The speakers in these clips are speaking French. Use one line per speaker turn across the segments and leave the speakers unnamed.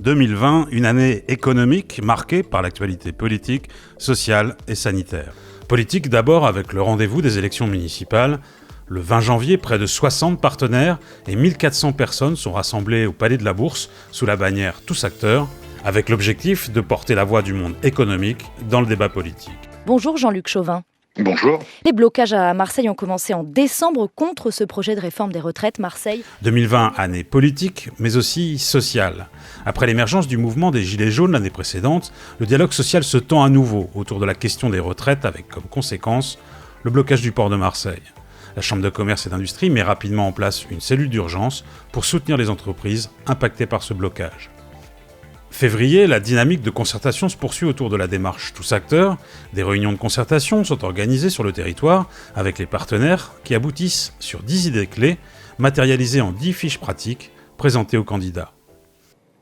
2020, une année économique marquée par l'actualité politique, sociale et sanitaire. Politique d'abord avec le rendez-vous des élections municipales. Le 20 janvier, près de 60 partenaires et 1400 personnes sont rassemblées au Palais de la Bourse sous la bannière Tous Acteurs, avec l'objectif de porter la voix du monde économique dans le débat politique.
Bonjour Jean-Luc Chauvin.
Bonjour.
Les blocages à Marseille ont commencé en décembre contre ce projet de réforme des retraites. Marseille.
2020, année politique, mais aussi sociale. Après l'émergence du mouvement des Gilets jaunes l'année précédente, le dialogue social se tend à nouveau autour de la question des retraites avec comme conséquence le blocage du port de Marseille. La Chambre de commerce et d'industrie met rapidement en place une cellule d'urgence pour soutenir les entreprises impactées par ce blocage. Février, la dynamique de concertation se poursuit autour de la démarche Tous Acteurs. Des réunions de concertation sont organisées sur le territoire avec les partenaires qui aboutissent sur 10 idées clés matérialisées en 10 fiches pratiques présentées aux candidats.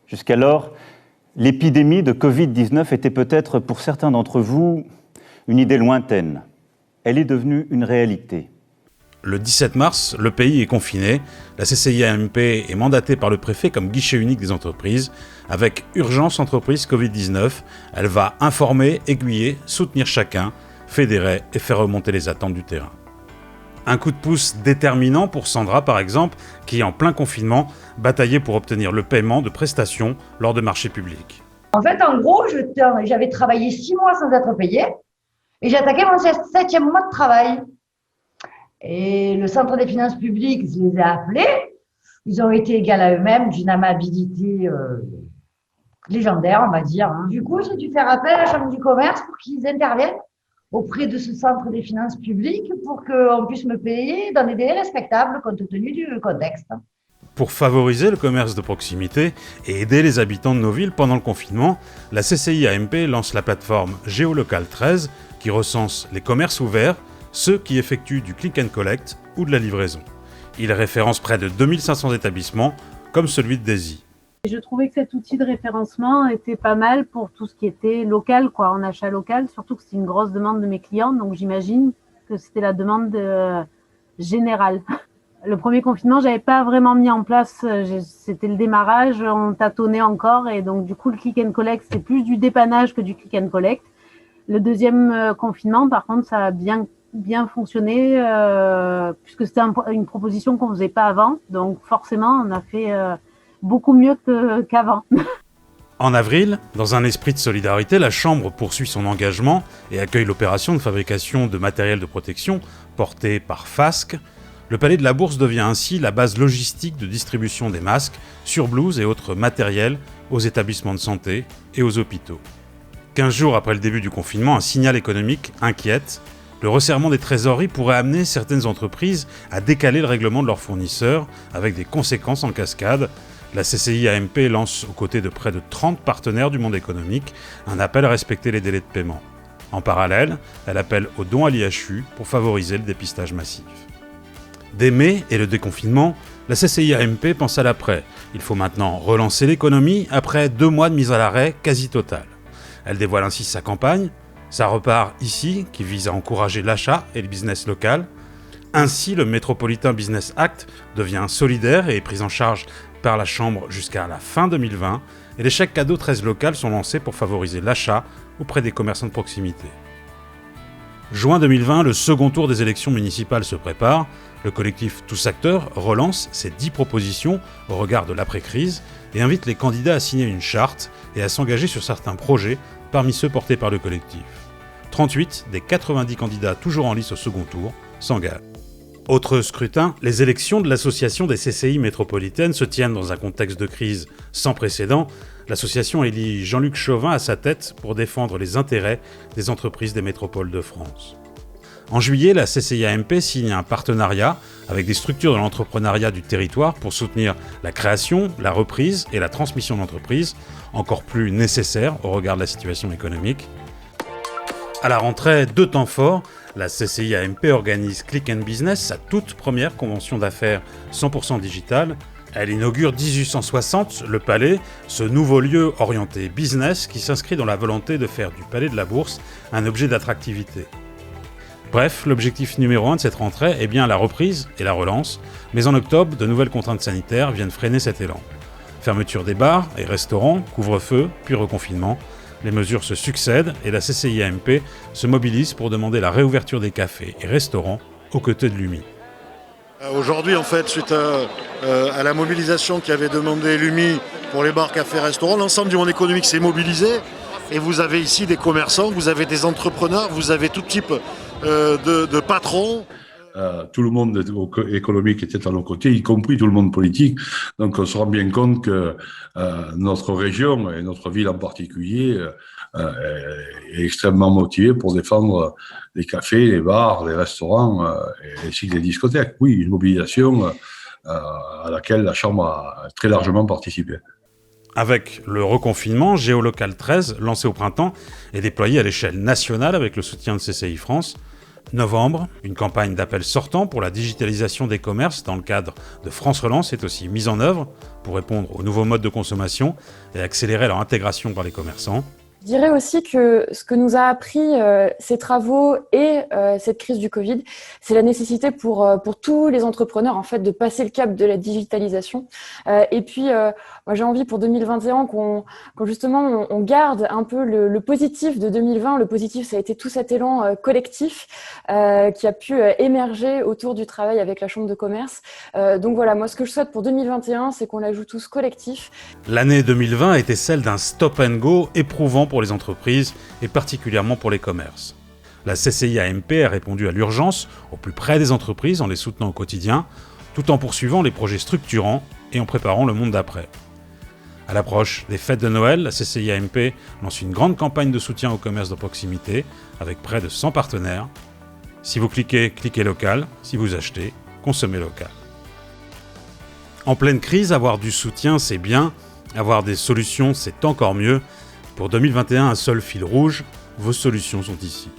Jusqu'alors, l'épidémie de Covid-19 était peut-être pour certains d'entre vous une idée lointaine. Elle est devenue une réalité.
Le 17 mars, le pays est confiné. La CCI-AMP est mandatée par le préfet comme guichet unique des entreprises. Avec Urgence Entreprise Covid-19, elle va informer, aiguiller, soutenir chacun, fédérer et faire remonter les attentes du terrain. Un coup de pouce déterminant pour Sandra, par exemple, qui, en plein confinement, bataillait pour obtenir le paiement de prestations lors de marchés publics.
En fait, en gros, j'avais travaillé 6 mois sans être payée et j'ai attaqué mon 7e mois de travail. Et le Centre des finances publiques, je les ai appelés. Ils ont été égaux à eux-mêmes, d'une amabilité légendaire, on va dire. Du coup, j'ai dû faire appel à la Chambre du commerce pour qu'ils interviennent auprès de ce Centre des finances publiques pour qu'on puisse me payer dans des délais respectables compte tenu du contexte.
Pour favoriser le commerce de proximité et aider les habitants de nos villes pendant le confinement, la CCI-AMP lance la plateforme Géolocal 13 qui recense les commerces ouverts, ceux qui effectuent du click and collect ou de la livraison. Il référence près de 2500 établissements, comme celui de Daisy.
Je trouvais que cet outil de référencement était pas mal pour tout ce qui était local, en achat local, surtout que c'est une grosse demande de mes clients, donc j'imagine que c'était la demande générale. Le premier confinement, j'avais pas vraiment mis en place, c'était le démarrage, on tâtonnait encore, et donc du coup le click and collect, c'était plus du dépannage que du click and collect. Le deuxième confinement, par contre, ça a bien fonctionné puisque c'était une proposition qu'on faisait pas avant, donc forcément on a fait beaucoup mieux qu'avant.
En avril, dans un esprit de solidarité, la Chambre poursuit son engagement et accueille l'opération de fabrication de matériel de protection portée par FASC. Le Palais de la Bourse devient ainsi la base logistique de distribution des masques, surblouses et autres matériels aux établissements de santé et aux hôpitaux. 15 jours après le début du confinement, un signal économique inquiète. Le resserrement des trésoreries pourrait amener certaines entreprises à décaler le règlement de leurs fournisseurs, avec des conséquences en cascade. La CCI-AMP lance, aux côtés de près de 30 partenaires du monde économique, un appel à respecter les délais de paiement. En parallèle, elle appelle au don à l'IHU pour favoriser le dépistage massif. Dès mai et le déconfinement, la CCI-AMP pense à l'après. Il faut maintenant relancer l'économie après 2 mois de mise à l'arrêt quasi totale. Elle dévoile ainsi sa campagne. Ça repart ici, qui vise à encourager l'achat et le business local. Ainsi, le Metropolitan Business Act devient solidaire et est pris en charge par la Chambre jusqu'à la fin 2020. Et les chèques cadeaux 13 locales sont lancés pour favoriser l'achat auprès des commerçants de proximité. Juin 2020, le second tour des élections municipales se prépare. Le collectif Tous Acteurs relance ses 10 propositions au regard de l'après-crise et invite les candidats à signer une charte et à s'engager sur certains projets parmi ceux portés par le collectif. 38 des 90 candidats toujours en lice au second tour s'engagent. Autre scrutin, les élections de l'association des CCI métropolitaines se tiennent dans un contexte de crise sans précédent. L'association élit Jean-Luc Chauvin à sa tête pour défendre les intérêts des entreprises des métropoles de France. En juillet, la CCI-AMP signe un partenariat avec des structures de l'entrepreneuriat du territoire pour soutenir la création, la reprise et la transmission d'entreprises, encore plus nécessaires au regard de la situation économique. À la rentrée, 2 temps forts, la CCI-AMP organise Click & Business, sa toute première convention d'affaires 100% digitale. Elle inaugure 1860 le Palais, ce nouveau lieu orienté business qui s'inscrit dans la volonté de faire du Palais de la Bourse un objet d'attractivité. Bref, l'objectif numéro 1 de cette rentrée est bien la reprise et la relance, mais en octobre, de nouvelles contraintes sanitaires viennent freiner cet élan. Fermeture des bars et restaurants, couvre-feu, puis reconfinement. Les mesures se succèdent et la CCI-AMP se mobilise pour demander la réouverture des cafés et restaurants aux côtés de l'UMI.
Aujourd'hui, en fait, suite à la mobilisation qu'avait demandé l'UMI pour les bars, cafés, restaurants, l'ensemble du monde économique s'est mobilisé. Et vous avez ici des commerçants, vous avez des entrepreneurs, vous avez tout type de patrons.
Tout le monde économique était à nos côtés, y compris tout le monde politique. Donc on se rend bien compte que notre région, et notre ville en particulier, est extrêmement motivée pour défendre les cafés, les bars, les restaurants, ainsi que les discothèques. Oui, une mobilisation à laquelle la Chambre a très largement participé.
Avec le reconfinement, Géolocal 13, lancé au printemps, est déployé à l'échelle nationale avec le soutien de CCI France. Novembre, une campagne d'appel sortant pour la digitalisation des commerces dans le cadre de France Relance est aussi mise en œuvre pour répondre aux nouveaux modes de consommation et accélérer leur intégration par les commerçants.
Je dirais aussi que ce que nous a appris ces travaux et cette crise du Covid, c'est la nécessité pour tous les entrepreneurs en fait de passer le cap de la digitalisation. Et puis, moi j'ai envie pour 2021 qu'on justement on garde un peu le positif de 2020. Le positif, ça a été tout cet élan collectif qui a pu émerger autour du travail avec la Chambre de commerce. Donc voilà, moi ce que je souhaite pour 2021, c'est qu'on la joue tous collectif.
L'année 2020 a été celle d'un stop and go éprouvant pour les entreprises et particulièrement pour les commerces. La CCI-AMP a répondu à l'urgence au plus près des entreprises en les soutenant au quotidien, tout en poursuivant les projets structurants et en préparant le monde d'après. À l'approche des fêtes de Noël, la CCI-AMP lance une grande campagne de soutien au commerce de proximité avec près de 100 partenaires. Si vous cliquez local. Si vous achetez, consommez local. En pleine crise, avoir du soutien, c'est bien. Avoir des solutions, c'est encore mieux. Pour 2021, un seul fil rouge, vos solutions sont ici.